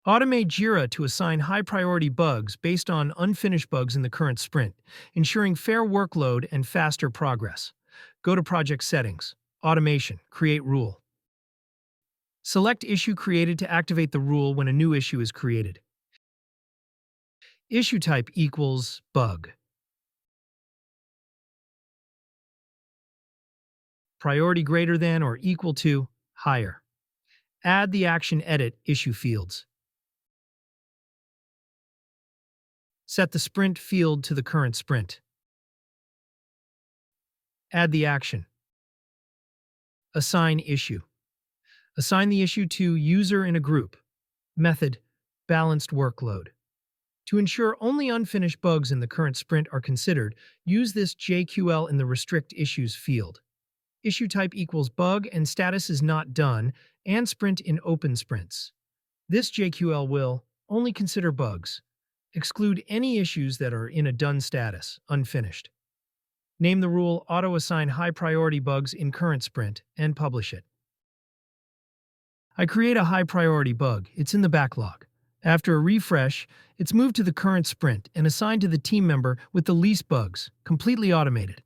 Automate Jira to assign high-priority bugs based on unfinished bugs in the current sprint, ensuring fair workload and faster progress. Go to Project Settings, Automation, Create Rule. Select Issue Created to activate the rule when a new issue is created. Issue type equals bug. Priority greater than or equal to higher. Add the action Edit issue fields. Set the sprint field to the current sprint. Add the action. Assign issue. Assign the issue to user in a group. Method, balanced workload. To ensure only unfinished bugs in the current sprint are considered, use this JQL in the Restrict Issues field. Issue type equals bug and status is not done, and sprint in open sprints. This JQL will only consider bugs. Exclude any issues that are in a done status, unfinished. Name the rule auto-assign high-priority bugs in current sprint and publish it. I create a high-priority bug. It's in the backlog. After a refresh, it's moved to the current sprint and assigned to the team member with the least bugs, completely automated.